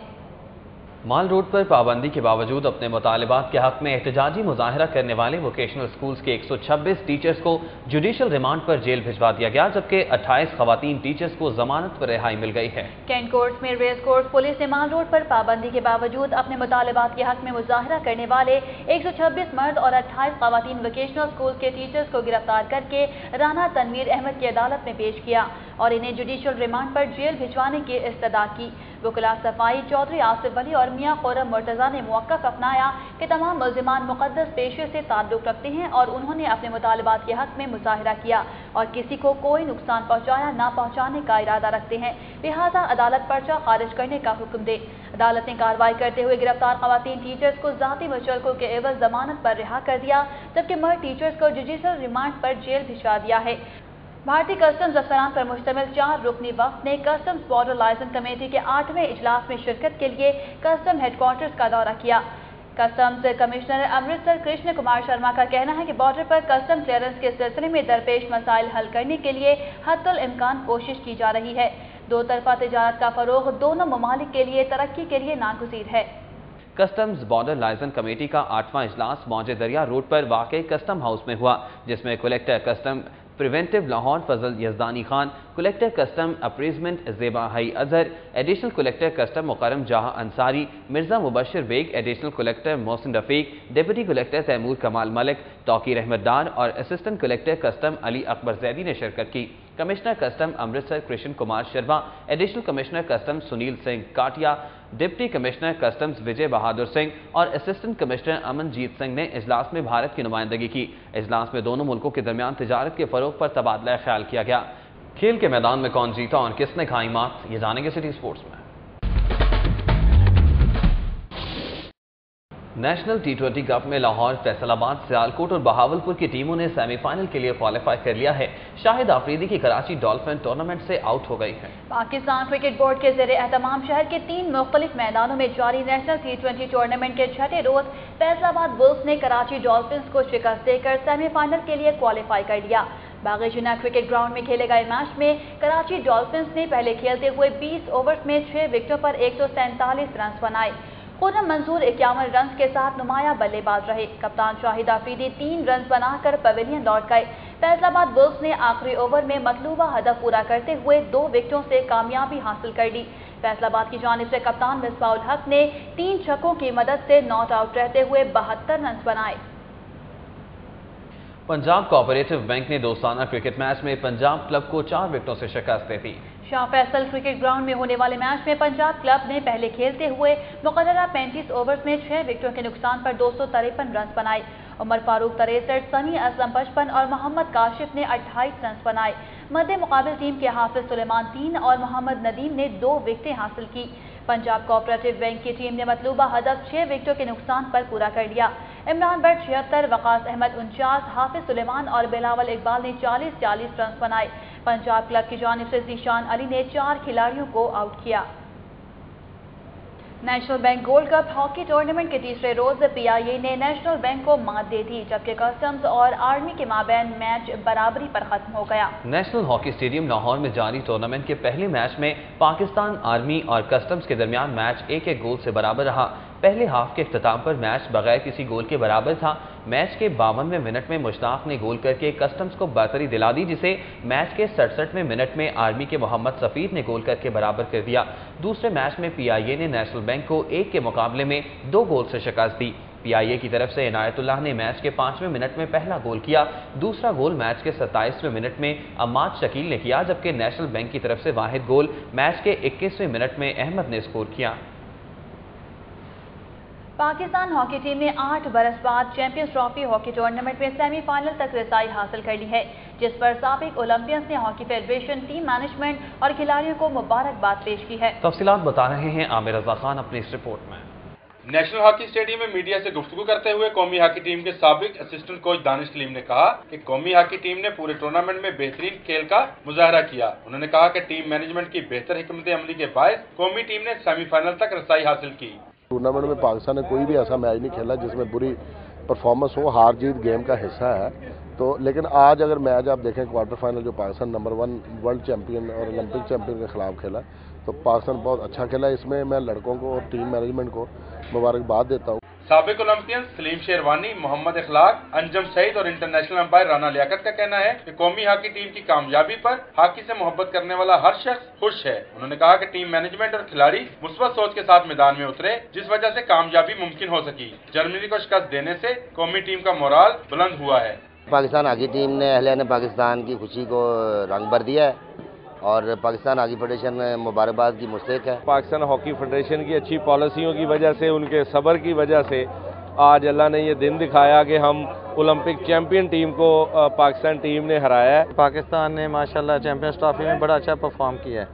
माल रोड पर पाबंदी के बावजूद अपने मुतालिबात के हक में एहतजाजी मुजाहरा करने वाले वोकेशनल स्कूल्स के 126 टीचर्स को जुडिशल रिमांड पर जेल भिजवा दिया गया, जबकि 28 खवातीन टीचर्स को जमानत पर रिहाई मिल गई है। कैंट कोर्ट्स में रेस कोर्स पुलिस ने माल रोड पर पाबंदी के बावजूद अपने मुतालिबात के हक में मुजाहरा करने वाले 126 मर्द और 28 खवातीन वोकेशनल स्कूल के टीचर्स को गिरफ्तार करके राना तनवीर अहमद की अदालत में पेश किया और इन्हें जुडिशल रिमांड पर जेल भिजवाने की इस्तदा की। वकला सफाई चौधरी आसिफ अली और मियां खुर्रम मुर्तजा ने मौक़िफ़ अपनाया कि तमाम मुल्जिमान मुक़द्दस पेशे से ताल्लुक़ रखते हैं और उन्होंने अपने मुतालिबात के हक में मुजाहरा किया और किसी को कोई नुकसान पहुँचाया ना पहुँचाने का इरादा रखते हैं, लिहाजा अदालत पर्चा खारिज करने का हुक्म दे। अदालत ने कार्रवाई करते हुए गिरफ्तार खवातीन टीचर्स को ज़ाती मुशतरकों के एवज़ जमानत पर रिहा कर दिया, जबकि मर्द टीचर्स को जुडिशल रिमांड पर जेल भिजवा दिया है। भारतीय कस्टम्स अफसरान पर मुश्तमिल 4 रुकनी वफ़द ने कस्टम्स बॉर्डर लाइसेंस कमेटी के 8वें इजलास में शिरकत के लिए कस्टम हेडक्वार्टर्स का दौरा किया। कस्टम्स कमिश्नर अमृतसर कृष्ण कुमार शर्मा का कहना है कि बॉर्डर पर कस्टम क्लियरेंस के सिलसिले में दरपेश मसाइल हल करने के लिए हद्दुल इम्कान कोशिश की जा रही है। 2 तरफा तिजारत का फरोग दोनों ममालिक के लिए तरक्की के लिए नागुज़ीर है। कस्टम्स बॉर्डर लाइसेंस कमेटी का 8वां इजलास मौजे दरिया रोड पर वाक़े कस्टम हाउस में हुआ, जिसमें collector custom preventive Lahore Fazal Yazdani Khan, collector custom appraisement Zeba Hai Azhar, additional collector custom Mukarram Jahan Ansari, Mirza Mubashar Baig, additional collector Mohsin Rafiq, deputy collector Taimur Kamal Malik, Tauqir Ahmed Dar और assistant collector custom Ali Akbar Zaidi ने शिरकत की। Commissioner custom Amritsar Krishan Kumar Sharma, additional commissioner custom Sunil Singh Katia, deputy commissioner customs Vijay Bahadur Singh और असिस्टेंट कमिश्नर अमनजीत सिंह ने इजलास में भारत की नुमाइंदगी की। इजलास में दोनों मुल्कों के दरमियान तिजारत के फरोग पर तबादला ख्याल किया गया। खेल के मैदान में कौन जीता और किसने खाई मात, ये जानेंगे सिटी स्पोर्ट्स में। नेशनल T20 कप में लाहौर, फैसलाबाद, सियालकोट और बहावलपुर की टीमों ने सेमीफाइनल के लिए क्वालिफाई कर लिया है। शाहिद आफरीदी की कराची डॉल्फिन टूर्नामेंट से आउट हो गई है। पाकिस्तान क्रिकेट बोर्ड के ज़ेरे एहतमाम शहर के 3 मुख्तलिफ मैदानों में जारी नेशनल T20 टूर्नामेंट के 6ठे रोज फैसलाबाद बुल्स ने कराची डॉल्फिन्स को शिकस्त देकर सेमीफाइनल के लिए क्वालिफाई कर लिया। बागीजुना क्रिकेट ग्राउंड में खेले गए मैच में कराची डॉल्फिन्स ने पहले खेलते हुए 20 ओवर्स में 6 विकेटों पर 147 रन बनाए। खुर्रम मंसूर 51 रन के साथ नुमाया बल्लेबाज रहे। कप्तान शाहिद आफरीदी 3 रन बनाकर पवेलियन लौट गए। फैसलाबाद बुल्स ने आखिरी ओवर में मतलूबा हदफ पूरा करते हुए 2 विकेटों से कामयाबी हासिल कर ली। फैसलाबाद की जानिब से कप्तान मिसबाउल हक ने 3 छक्कों की मदद से नॉट आउट रहते हुए 72 रन बनाए। पंजाब कोऑपरेटिव बैंक ने दोस्ताना क्रिकेट मैच में पंजाब क्लब को 4 विकेटों से शिकस्त दे दी। शाह फैसल क्रिकेट ग्राउंड में होने वाले मैच में पंजाब क्लब ने पहले खेलते हुए मुकर्ररा 35 ओवर्स में 6 विकेटों के नुकसान पर 253 रन बनाए। उमर फारूक 63, सनी असलम 55 और मोहम्मद काशिफ ने 28 रन बनाए। मद्दे मुकाबिल टीम के हाफिज सुलेमान 3 और मोहम्मद नदीम ने 2 विकेटें हासिल की। पंजाब कोऑपरेटिव बैंक की टीम ने मतलूबा हदफ 6 विकेटों के नुकसान पर पूरा कर लिया। इमरान भट्ट 76, वकास अहमद 49, हाफिज सुलेमान और बिलावल इकबाल ने 40-40 रन बनाए। पंजाब क्लब की जानिब से ज़ीशान अली ने 4 खिलाड़ियों को आउट किया। National bank gold cup hockey tournament کے تیسرے روز PIA نے نیشنل بینک کو مات دے دی، جبکہ کسٹمز اور آرمی کے مابین میچ برابری پر ختم ہو گیا۔ نیشنل ہاکی اسٹیڈیم لاہور میں جاری ٹورنامنٹ کے پہلے میچ میں پاکستان آرمی اور کسٹمز کے درمیان میچ 1-1 گول سے برابر رہا۔ پہلے ہاف کے اختتام پر میچ بغیر کسی گول کے برابر تھا۔ میچ کے 52ویں منٹ میں مشتاق نے گول کر کے کسٹمز کو برتری دلا دی، جسے میچ کے 67ویں منٹ میں آرمی کے محمد سفیر نے گول کر کے برابر کر دیا۔ دوسرے میچ میں PIA نے نیشنل بینک کو 1 کے مقابلے میں 2 گول سے شکست دی۔ PIA کی طرف سے عنایت اللہ نے میچ کے 5ویں منٹ میں پہلا گول کیا۔ دوسرا گول میچ کے 27ویں منٹ میں عماد شکیل نے کیا، جبکہ نیشنل بینک کی طرف سے واحد گول میچ کے 21ویں منٹ میں احمد نے اسکور کیا۔ پاکستان ہاکی ٹیم نے 8 برس بعد چیمپئنز ٹرافی ہاکی ٹورنامنٹ میں سیمی فائنل تک رسائی حاصل کر لی ہے، جس پر سابق اولمپئنز نے ہاکی فیڈریشن، ٹیم مینجمنٹ اور کھلاڑیوں کو مبارکباد پیش کی ہے۔ تفصیلات بتا رہے ہیں عامر رضا خان اپنی اس رپورٹ میں۔ نیشنل ہاکی اسٹیڈیم میں میڈیا سے گفتگو کرتے ہوئے قومی ہاکی ٹیم کے سابق اسسٹنٹ کوچ دانش کلیم نے کہا کہ قومی ہاکی ٹیم نے پورے ٹورنامنٹ میں بہترین کھیل کا مظاہرہ کیا۔ انہوں نے کہا کہ ٹیم مینجمنٹ کی بہتر حکمت عملی کے باعث قومی ٹیم نے سیمی فائنل تک رسائی حاصل کی۔ ٹورنامنٹ میں پاکستان نے کوئی بھی ایسا میچ نہیں کھیلا جس میں بری پرفارمنس ہو، ہار جیت گیم کا حصہ ہے۔ تو لیکن آج اگر میچ آپ دیکھیں کوارٹر فائنل جو پاکستان نمبر 1 ورلڈ چیمپئن اور اولمپک چیمپئن کے خلاف کھیلا، تو پاکستان بہت اچھا کھیلا۔ اس میں میں لڑکوں کو اور ٹیم مینجمنٹ کو مبارکباد دیتا ہوں۔ سابق اولمپئن سلیم شیروانی، محمد اخلاق، انجم سعید اور انٹرنیشنل امپائر رانا لیاقت کا کہنا ہے کہ قومی ہاکی ٹیم کی کامیابی پر ہاکی سے محبت کرنے والا ہر شخص خوش ہے۔ انہوں نے کہا کہ ٹیم مینجمنٹ اور کھلاڑی مثبت سوچ کے ساتھ میدان میں اترے، جس وجہ سے کامیابی ممکن ہو سکی۔ جرمنی کو شکست دینے سے قومی ٹیم کا مورال بلند ہوا ہے۔ پاکستان ہاکی ٹیم نے اہلیان پاکستان کی خوشی کو رنگ بھر دیا ہے اور پاکستان ہاکی فیڈریشن مبارکباد کی مستحق ہے۔ پاکستان ہاکی فیڈریشن کی اچھی پالیسیوں کی وجہ سے، ان کے صبر کی وجہ سے آج اللہ نے یہ دن دکھایا کہ ہم اولمپک چیمپئن ٹیم کو پاکستان ٹیم نے ہرایا ہے۔ پاکستان نے ماشاءاللہ چیمپئنز ٹرافی میں بڑا اچھا پرفارم کیا ہے۔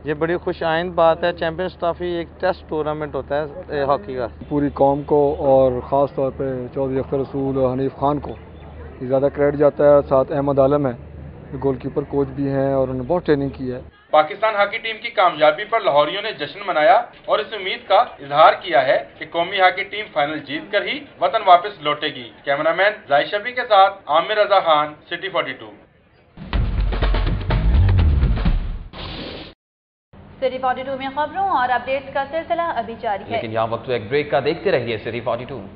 یہ بڑی خوش آئند بات ہے۔ چیمپئنز ٹرافی ایک ٹیسٹ ٹورنامنٹ ہوتا ہے ہاکی کا۔ پوری قوم کو اور خاص طور پہ چودھری اختر رسول اور حنیف خان کو زیادہ کریڈٹ جاتا ہے۔ ساتھ احمد عالم ہے، گول کیپر کوچ بھی ہیں اور انہوں نے بہت ٹریننگ کی ہے۔ پاکستان ہاکی ٹیم کی کامیابی پر لاہوریوں نے جشن منایا اور اس امید کا اظہار کیا ہے کہ قومی ہاکی ٹیم فائنل جیت کر ہی وطن واپس لوٹے گی۔ کیمرامین زاہد شفیع کے ساتھ عامر رضا خان، سٹی 42۔ سٹی 42 میں خبروں اور اپڈیٹس کا سلسلہ ابھی جاری ہے، لیکن یہاں وقت ایک بریک کا، دیکھتے رہیے سٹی 42۔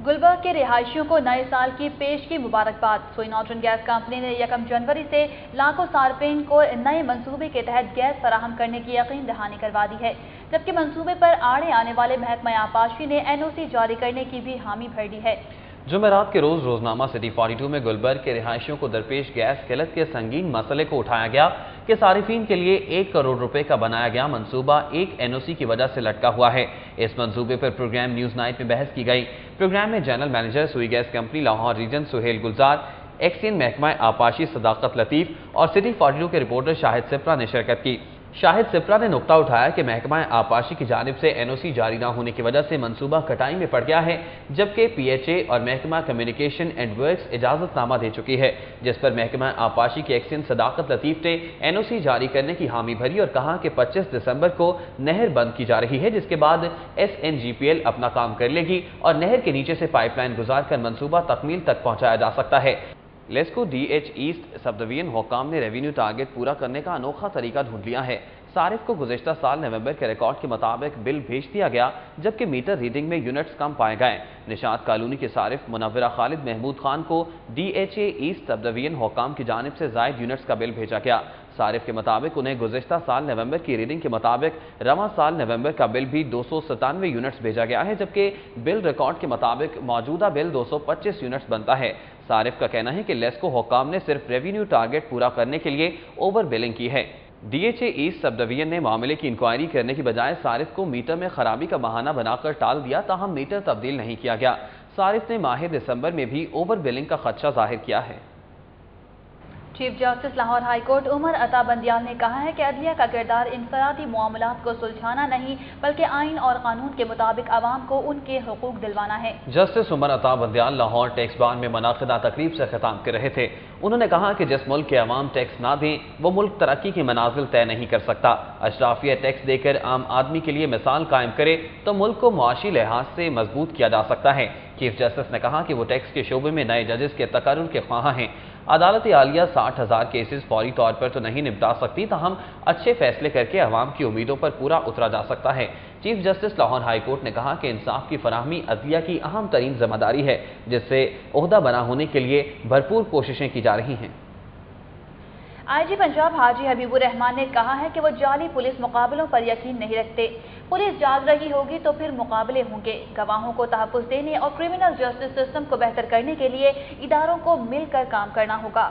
گلبرگ کے رہائشیوں کو نئے سال کی پیش کی مبارکباد۔ سوئی نوٹرن گیس کمپنی نے 1 جنوری سے لاکھوں صارفین کو نئے منصوبے کے تحت گیس فراہم کرنے کی یقین دہانی کروا دی ہے، جبکہ منصوبے پر آڑے آنے والے محکمہ آبپاشی نے NOC جاری کرنے کی بھی حامی بھر دی ہے۔ جمعرات کے روز روزنامہ سٹی 42 میں گلبرگ کے رہائشیوں کو درپیش گیس قلت کے سنگین مسئلے کو اٹھایا گیا کہ صارفین کے لیے 1 کروڑ روپے کا بنایا گیا منصوبہ ایک NOC کی وجہ سے لٹکا ہوا ہے۔ اس منصوبے پر پروگرام نیوز نائٹ میں بحث کی گئی۔ پروگرام میں general manager Sui gas company Lahore region Suhail Gulzar, XEN محکمہ آبپاشی صداقت لطیف اور سٹی 42 کے رپورٹر شاہد سپرا نے شرکت کی۔ شاہد سپرا نے نقطہ اٹھایا کہ محکمہ آبپاشی کی جانب سے NOC جاری نہ ہونے کی وجہ سے منصوبہ کٹائی میں پڑ گیا ہے، جبکہ PHA اور محکمہ کمیونیکیشن اینڈ ورکس اجازت نامہ دے چکی ہے، جس پر محکمہ آبپاشی کے ایکسین صداقت لطیف نے NOC جاری کرنے کی حامی بھری اور کہا کہ 25 دسمبر کو نہر بند کی جا رہی ہے، جس کے بعد SNGPL اپنا کام کر لے گی اور نہر کے نیچے سے پائپ لائن گزار کر منصوبہ تکمیل تک پہنچایا جا سکتا ہے۔ LESCO DH east sub division حکام نے ریونیو ٹارگٹ پورا کرنے کا انوکھا طریقہ ڈھونڈ لیا ہے۔ صارف کو گزشتہ سال نومبر کے ریکارڈ کے مطابق بل بھیج دیا گیا، جبکہ میٹر ریڈنگ میں یونٹس کم پائے گئے۔ نشاط کالونی کے صارف منورہ خالد محمود خان کو DHA ایسٹ سب ڈویژن حکام کی جانب سے زائد یونٹس کا بل بھیجا گیا۔ صارف کے مطابق انہیں گزشتہ سال نومبر کی ریڈنگ کے مطابق رواں سال نومبر کا بل بھی 297 یونٹس بھیجا گیا ہے، جبکہ بل ریکارڈ کے مطابق موجودہ بل 225 یونٹس بنتا ہے۔ صارف کا کہنا ہے کہ لیسکو حکام نے صرف ریونیو ٹارگٹ پورا کرنے کے لیے اوور بلنگ کی ہے۔ DHA ایسٹ سب ڈویژن نے معاملے کی انکوائری کرنے کی بجائے صارف کو میٹر میں خرابی کا بہانہ بنا کر ٹال دیا، تاہم میٹر تبدیل نہیں کیا گیا۔ صارف نے ماہ دسمبر میں بھی اوور بلنگ کا خدشہ ظاہر کیا ہے۔ Chief justice Lahore high court Umar Ata Bandial نے کہا ہے کہ عدلیہ کا کردار انفرادی معاملات کو سلجھانا نہیں بلکہ آئین اور قانون کے مطابق عوام کو ان کے حقوق دلوانا ہے۔ جسٹس عمر عطا بندیال لاہور ٹیکس بار میں منعقدہ تقریب سے خطاب کر رہے تھے۔ انہوں نے کہا کہ جس ملک کے عوام ٹیکس نہ دیں وہ ملک ترقی کی منازل طے نہیں کر سکتا۔ اشرافیہ ٹیکس دے کر عام آدمی کے لیے مثال قائم کرے تو ملک کو معاشی لحاظ سے مضبوط کیا جا سکتا ہے۔ چیف جسٹس نے کہا کہ وہ ٹیکس کے شعبے میں نئے ججز کے تقرر کے خواہاں ہیں۔ عدالت عالیہ 60,000 کیسز فوری طور پر تو نہیں نمٹا سکتی، تاہم اچھے فیصلے کر کے عوام کی امیدوں پر پورا اترا جا سکتا ہے۔ Chief justice Lahore high court نے کہا کہ انصاف کی فراہمی عدلیہ کی اہم ترین ذمہ داری ہے، جس سے عہدہ بنا ہونے کے لیے بھرپور کوششیں کی جا رہی ہیں۔ آئی جی پنجاب حاجی حبیب الرحمان نے کہا ہے کہ وہ جعلی پولیس مقابلوں پر یقین نہیں رکھتے۔ پولیس جاگ رہی ہوگی تو پھر مقابلے ہوں گے۔ گواہوں کو تحفظ دینے اور کرمنل جسٹس سسٹم کو بہتر کرنے کے لیے اداروں کو مل کر کام کرنا ہوگا۔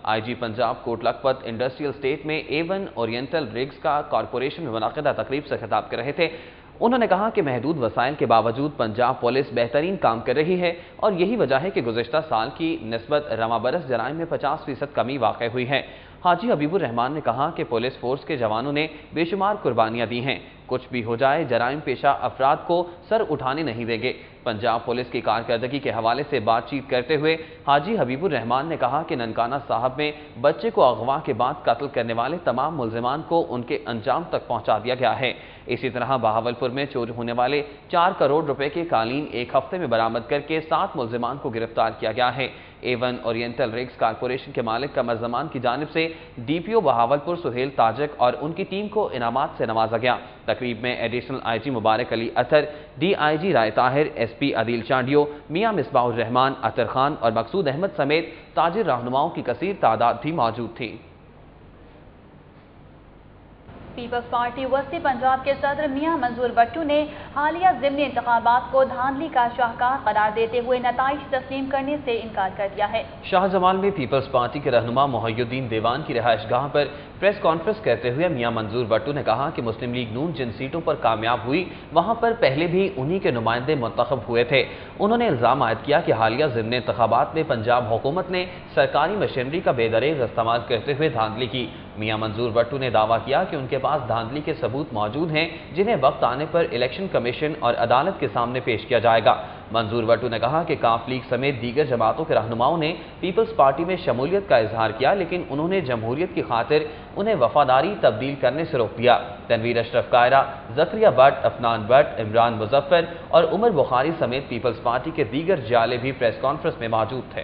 آئی جی پنجاب کوٹ لکھپت انڈسٹریل اسٹیٹ میں A1 اورینٹل رگز کا کارپوریشن میں منعقدہ تقریب سے خطاب کر رہے تھے۔ انہوں نے کہا کہ محدود وسائل کے باوجود پنجاب پولیس بہترین کام کر رہی ہے اور یہی وجہ ہے کہ گزشتہ سال کی نسبت رواں برس جرائم میں 50% کمی واقع ہوئی ہے۔ حاجی حبیب الرحمان نے کہا کہ پولیس فورس کے جوانوں نے بے شمار قربانیاں دی ہیں۔ کچھ بھی ہو جائے جرائم پیشہ افراد کو سر اٹھانے نہیں دیں گے۔ پنجاب پولیس کی کارکردگی کے حوالے سے بات چیت کرتے ہوئے حاجی حبیب الرحمان نے کہا کہ ننکانہ صاحب میں بچے کو اغوا کے بعد قتل کرنے والے تمام ملزمان کو ان کے انجام تک پہنچا دیا گیا ہے۔ اسی طرح بہاولپور میں چوری ہونے والے 4 کروڑ روپے کے قالین ایک ہفتے میں برآمد کر کے 7 ملزمان کو گرفتار کیا گیا ہے۔ A1 اورینٹل رگز کارپوریشن کے مالک قمر زمان کی جانب سے DPO بہاولپور سہیل تاجک اور ان کی ٹیم کو انعامات سے نوازا گیا۔ تقریب میں ایڈیشنل IG مبارک علی اطہر، DIG رائے طاہر، SP عدیل چانڈیو، میاں مصباح الرحمان، اطہر خان اور مقصود احمد سمیت تاجر رہنماؤں کی کثیر تعداد بھی موجود تھی۔ پیپلز پارٹی وسطی پنجاب کے صدر میاں منظور بٹو نے حالیہ ضمنی انتخابات کو دھاندلی کا شاہکار قرار دیتے ہوئے نتائج تسلیم کرنے سے انکار کر دیا ہے۔ شاہ جمال میں پیپلز پارٹی کے رہنما محی الدین دیوان کی رہائش گاہ پر پریس کانفرنس کرتے ہوئے میاں منظور بٹو نے کہا کہ مسلم لیگ نون جن سیٹوں پر کامیاب ہوئی وہاں پر پہلے بھی انہی کے نمائندے منتخب ہوئے تھے۔ انہوں نے الزام عائد کیا کہ حالیہ ضمنی انتخابات میں پنجاب حکومت نے سرکاری مشینری کا بے دریغ استعمال کرتے ہوئے دھاندلی کی۔ میاں منظور بٹو نے دعویٰ کیا کہ ان کے پاس دھاندلی کے ثبوت موجود ہیں جنہیں وقت آنے پر الیکشن کمیشن اور عدالت کے سامنے پیش کیا جائے گا۔ منظور بٹو نے کہا کہ کاف لیگ سمیت دیگر جماعتوں کے رہنماؤں نے پیپلز پارٹی میں شمولیت کا اظہار کیا، لیکن انہوں نے جمہوریت کی خاطر انہیں وفاداری تبدیل کرنے سے روک دیا۔ تنویر اشرف قائرہ، زکریہ بٹ، افنان بٹ، عمران مظفر اور عمر بخاری سمیت پیپلز پارٹی کے دیگر جالے بھی پریس کانفرنس میں موجود تھے۔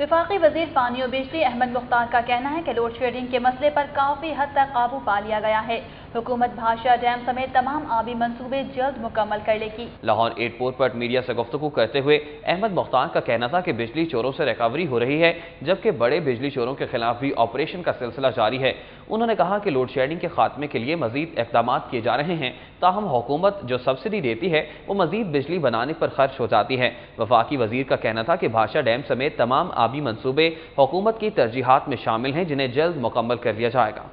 وفاقی وزیر پانی اور بجلی احمد مختار کا کہنا ہے کہ لوڈ شیڈنگ کے مسئلے پر کافی حد تک قابو پا لیا گیا ہے۔ حکومت بھاشا ڈیم سمیت تمام آبی منصوبے جلد مکمل کر لے گی۔ لاہور ایئرپورٹ پر میڈیا سے گفتگو کرتے ہوئے احمد مختار کا کہنا تھا کہ بجلی چوروں سے ریکوری ہو رہی ہے، جبکہ بڑے بجلی چوروں کے خلاف بھی آپریشن کا سلسلہ جاری ہے۔ انہوں نے کہا کہ لوڈ شیڈنگ کے خاتمے کے لیے مزید اقدامات کیے جا رہے ہیں، تاہم حکومت جو سبسڈی دیتی ہے وہ مزید بجلی بنانے پر خرچ ہو جاتی ہے۔ وفاقی وزیر کا کہنا تھا کہ بھاشا ڈیم سمیت تمام آبی منصوبے حکومت کی ترجیحات میں شامل ہیں، جنہیں جلد مکمل کر لیا جائے گا۔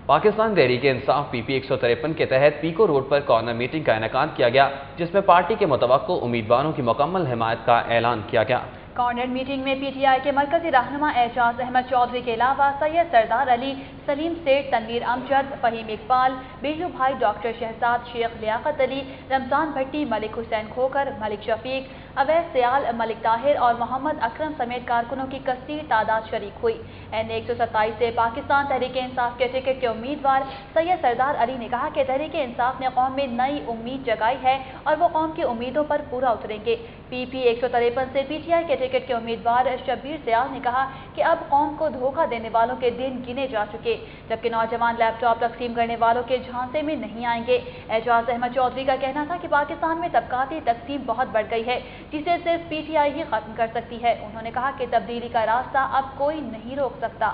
پاکستان تحریک انصاف PP 153 کے تحت پیکو روڈ پر کارنر میٹنگ کا انعقاد کیا گیا، جس میں پارٹی کے متوقع امیدواروں کی مکمل حمایت کا اعلان کیا گیا۔ کارنر میٹنگ میں PTI کے مرکزی رہنما اعجاز احمد چودھری کے علاوہ سید سردار علی، سلیم سیٹھ، تنویر امجد، فہیم اقبال، بیجو بھائی، ڈاکٹر شہزاد شیخ لیاقت علی، رمضان بھٹی، ملک حسین کھوکر، ملک شفیق، اویس سیال، ملک طاہر اور محمد اکرم سمیت کارکنوں کی کثیر تعداد شریک ہوئی۔ NA 127 سے پاکستان تحریک انصاف کے ٹکٹ کے امیدوار سید سردار علی نے کہا کہ تحریک انصاف نے قوم میں نئی امید جگائی ہے اور وہ قوم کی امیدوں پر پورا اتریں گے۔ PP 153 سے PTI کے ٹکٹ کے امیدوار شبیر سیال نے کہا کہ اب قوم کو دھوکہ دینے والوں کے دن گنے جا چکے، جبکہ نوجوان لیپ ٹاپ تقسیم کرنے والوں کے جھانسے میں نہیں آئیں گے۔ اعجاز احمد چودھری کا کہنا تھا کہ پاکستان میں طبقاتی تقسیم بہت بڑھ گئی ہے، جسے صرف PTI ہی ختم کر سکتی ہے۔ انہوں نے کہا کہ تبدیلی کا راستہ اب کوئی نہیں روک سکتا۔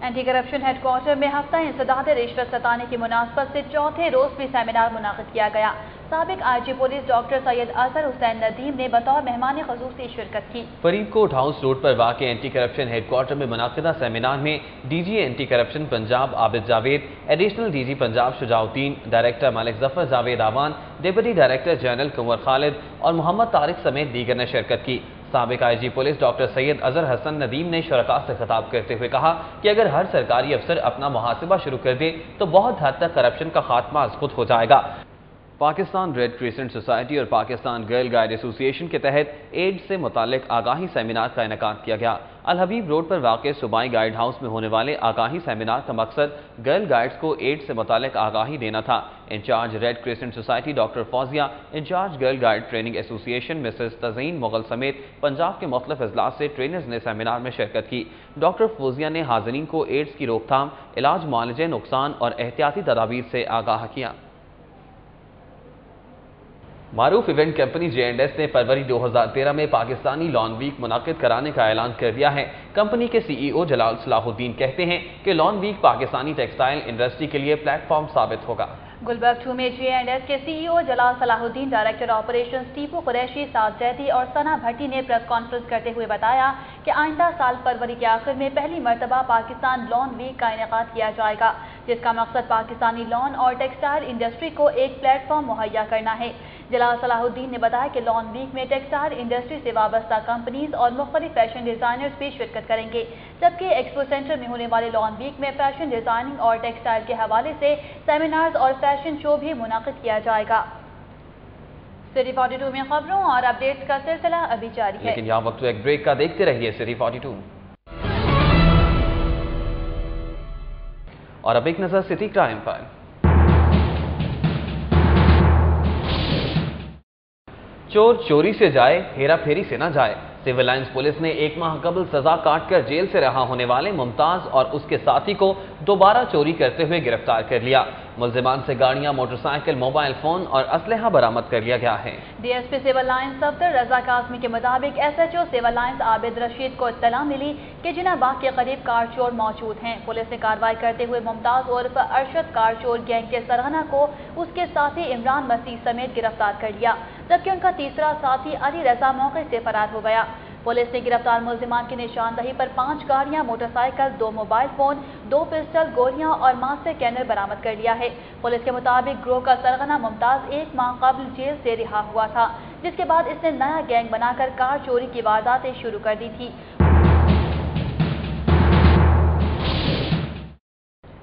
اینٹی کرپشن ہیڈ کوارٹر میں ہفتہ انسداد رشوت ستانے کی مناسبت سے چوتھے روز بھی سیمینار منعقد کیا گیا۔ سابق IG پولیس ڈاکٹر سید اظہر حسین ندیم نے بطور مہمان خصوصی شرکت کی۔ فرید کوٹ ہاؤس روڈ پر واقع اینٹی کرپشن ہیڈ کوارٹر میں منعقدہ سیمینار میں DG اینٹی کرپشن پنجاب عابد جاوید، ایڈیشنل DG پنجاب شجاع الدین، ڈائریکٹر ملک ظفر جاوید آوان، ڈپٹی ڈائریکٹر جنرل کنور خالد اور محمد طارق سمیت دیگر نے شرکت کی۔ سابق IG police doctor Syed Azhar Hasan Nadeem ने शुरका से खिताब करते हुए कहा कि अगर हर सरकारी अफसर अपना मुहासिबा शुरू कर दे तो बहुत हद तक करप्शन का खात्मा खुद हो जाएगा। पाकिस्तान रेड क्रिसेंट सोसाइटी और पाकिस्तान गर्ल गाइड एसोसिएशन के तहत एड्स से मुतालिक आगाही सेमिनार का इनेकाद किया गया। अल हबीब रोड पर वाक़ सूबाई गाइड हाउस में होने वाले आगाही सेमिनार का मकसद गर्ल गाइड्स को एड्स से मुतालिक आगाही देना था। Incharge red crescent society doctor Fauzia, incharge girl guide training association Mrs Tazeen Mughal समेत पंजाब के मुख्तलिफ अजलास से ट्रेनर्स ने सेमिनार में शिरकत की। डॉक्टर फौजिया ने हाज़रीन को एड्स की रोकथाम, इलाज, मुआलजे, नुकसान और एहतियाती तदाबीर से आगाह किया। मारूफ इवेंट कंपनी J&S ने फरवरी 2013 में पाकिस्तानी लॉन वीक मुनाकिद कराने का ऐलान कर दिया है। कंपनी के CEO जलाल सलाहुद्दीन कहते हैं कि lawn week Pakistani textile industry के लिए प्लेटफॉर्म साबित होगा। गुलबर्ग 2 में J&S के CEO जलाल सलाहुद्दीन, डायरेक्टर ऑपरेशंस टीपू कुरैशी, साद जैदी और सना भट्टी ने प्रेस कॉन्फ्रेंस करते हुए बताया कि आइंदा साल फरवरी के आखिर में पहली मरतबा पाकिस्तान लॉन वीक का इनेकाद किया जाएगा, जिसका मकसद पाकिस्तानी लॉन और टेक्सटाइल इंडस्ट्री को एक प्लेटफॉर्म मुहैया करना है। जलाल सलाहुद्दीन ने बताया कि लॉन वीक में टेक्सटाइल इंडस्ट्री से वाबस्ता कंपनीज और मुख्तलिफ फैशन डिजाइनर्स भी शिरकत करेंगे, जबकि एक्सपो सेंटर में होने वाले लॉन वीक में फैशन डिजाइनिंग और टेक्सटाइल के हवाले से सेमिनार्स और फैशन शो भी मुनाकिद किया जाएगा। सिटी 42 में खबरों और अपडेट्स का सिलसिला अभी जारी है, लेकिन यहाँ वक्त एक ब्रेक का। देखते रहिए सिटी 42। और अब एक नजर सिटी क्राइम पर। चोर चोरी से जाए, हेरा फेरी से न जाए। सिविल लाइंस पुलिस ने 1 माह कबल सजा काटकर जेल से रहा होने वाले मुमताज और उसके साथी को दोबारा चोरी करते हुए गिरफ्तार कर लिया। मुल्जिमान से गाड़ियां, मोटरसाइकिल, मोबाइल फोन और असलहा बरामद कर लिया गया है। DSP civil lines Safdar Raza Kazmi के मुताबिक SHO civil lines Abid Rashid को इत्तला मिली कि जिना बाग के करीब कार चोर मौजूद हैं। पुलिस ने कार्रवाई करते हुए मुमताज उर्फ अरशद कार चोर गैंग के सरगना को उसके साथी इमरान मसीह समेत गिरफ्तार कर लिया, जबकि उनका तीसरा साथी अली रजा मौके से फरार हो गया। पुलिस ने गिरफ्तार मुल्जिमान की निशानदही पर 5 गाड़ियां, मोटरसाइकिल, 2 मोबाइल फोन, 2 पिस्टल, गोलियां और मास्टर कैनर बरामद कर लिया है। पुलिस के मुताबिक गिरोह का सरगना मुमताज 1 माह कबल जेल से रिहा हुआ था, जिसके बाद इसने नया गैंग बनाकर कार चोरी की वारदातें शुरू कर दी थी।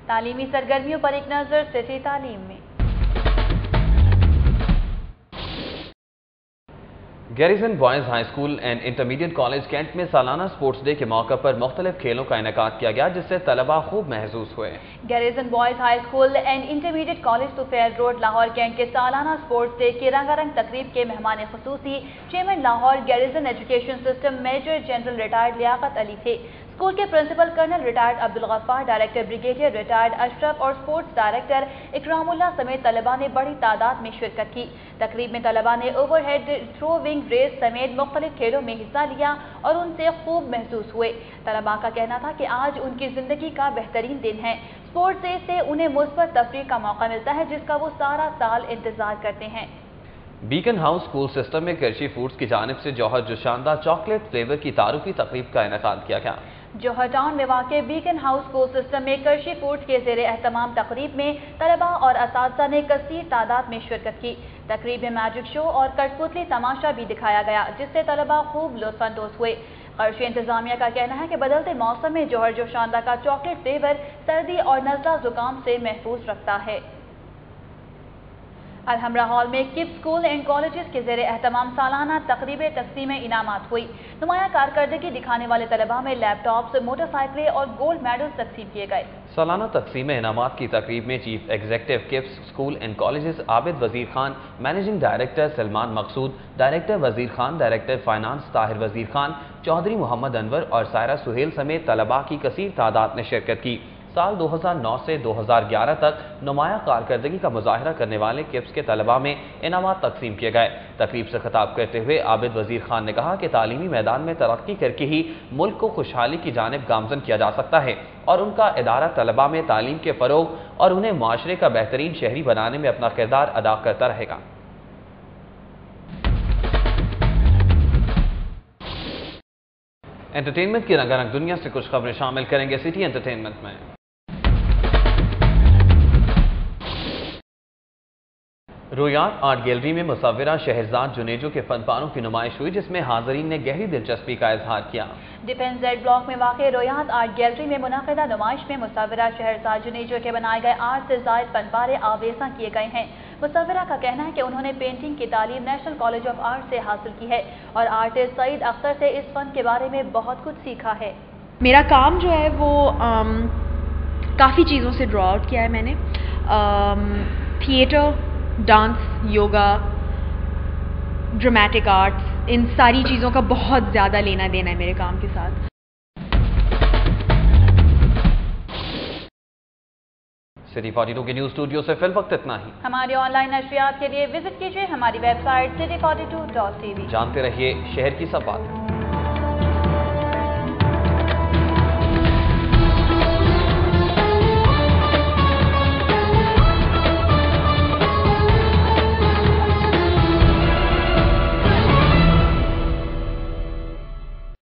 तालीमी सरगर्मियों पर एक नजर सिटी तालीम में। Garrison boys high school and intermediate college cantt में सालाना स्पोर्ट्स डे के मौके पर मुख्तलिफ खेलों का इनेकाद किया गया, जिससे तलबा खूब महसूस हुए। Garrison boys high school and intermediate college Tufail road Lahore cantt के सालाना स्पोर्ट्स डे की रंगारंग तकरीब के मेहमान खुसूसी chairman Lahore garrison education system major general retired Liaquat Ali थे। स्कूल के principal colonel retired Abdul Ghaffar, director brigadier retired Ashraf और स्पोर्ट्स डायरेक्टर इकरामुल्लाह समेत तलबा ने बड़ी तादाद में शिरकत की। तकरीब में तलबा ने ओवरहेड थ्रोविंग रेस समेत मुख्तलिफ खेलों में हिस्सा लिया और उनसे खूब महसूस हुए। तलबा का कहना था कि आज उनकी जिंदगी का बेहतरीन दिन है। स्पोर्ट्स डे से उन्हें मुस्बत तफरीह का मौका मिलता है, जिसका वो सारा साल इंतजार करते हैं। बीकन हाउस स्कूल सिस्टम में करशी फूड्स की जानिब से जौहर जोशानदा चॉकलेट फ्लेवर की तारुफी तकरीब का इनेकाद किया गया। जौहर टाउन में वाक़े बीकन हाउस स्कूल सिस्टम में करशी फूड्स के ज़ेरे एहतमाम तकरीब में तलबा और असातिज़ा ने कसीर तादाद में शिरकत की। तकरीब में मैजिक शो और कठपुतली तमाशा भी दिखाया गया, जिससे तलबा खूब लुत्फ़अंदोज़ हुए। करशी इंतजामिया का कहना है कि बदलते मौसम में जौहर जोशानदा का चॉकलेट फ्लेवर सर्दी और नज़ला ज़ुकाम से महफूज रखता है। अलहमरा हॉल में किप्स स्कूल एंड कॉलेजेस के ज़ेरे एहतमाम सालाना तकरीब तकसीम इनामात हुई। नुमाया कारकर्दगी दिखाने वाले तलबा में लैपटॉप्स, मोटरसाइकिलें और गोल्ड मेडल्स तकसीम किए गए। सालाना तकसीम इनामात की तकरीब में chief executive KIPS school and colleges Abid Wazir Khan, managing director Salman Maqsood, director Wazir Khan, director finance Tahir Wazir Khan, Chaudhary Mohammad Anwar और सायरा सुहेल समेत तलबा की कसीर तादाद ने शिरकत की। साल 2009 से 2011 तक नुमाया कारकर्दगी का मुजाहरा करने वाले किप्स के तलबा में इनामात तकसीम किए गए। तकरीब से खिताब करते हुए आबिद वजीर खान ने कहा कि तालीमी मैदान में तरक्की करके ही मुल्क को खुशहाली की जानिब गामजन किया जा सकता है और उनका इदारा तलबा में तालीम के फरोग और उन्हें माशरे का बेहतरीन शहरी बनाने में अपना किरदार अदा करता रहेगा। एंटरटेनमेंट की रंगारंग दुनिया से कुछ खबरें शामिल करेंगे सिटी एंटरटेनमेंट में। رویات آرٹ گیلری میں مصورہ شہرزاد جنیجو کے فن پاروں کی نمائش ہوئی جس میں حاضرین نے گہری دلچسپی کا اظہار کیا۔ ڈیفنس زیڈ بلاک میں واقع رویات آرٹ گیلری میں منعقدہ نمائش میں مصورہ شہرزاد جنیجو کے بنائے گئے 8 سے زائد فن پارے آویزاں کیے گئے ہیں۔ مصورہ کا کہنا ہے کہ انہوں نے پینٹنگ کی تعلیم نیشنل کالج آف آرٹ سے حاصل کی ہے اور آرٹسٹ سعید اختر سے اس فن کے بارے میں بہت کچھ سیکھا ہے۔ میرا کام جو ہے وہ کافی چیزوں سے ڈرا آؤٹ کیا ہے میں نے، theatre, dance, yoga, dramatic arts, ان ساری چیزوں کا بہت زیادہ لینا دینا ہے میرے کام کے ساتھ۔ سٹی 42 کے نیوز اسٹوڈیو سے فی الوقت اتنا ہی۔ ہماری آن لائن نشریات کے لیے وزٹ کیجیے ہماری ویب سائٹ city42.tv۔ جانتے رہیے شہر کی سب باتیں۔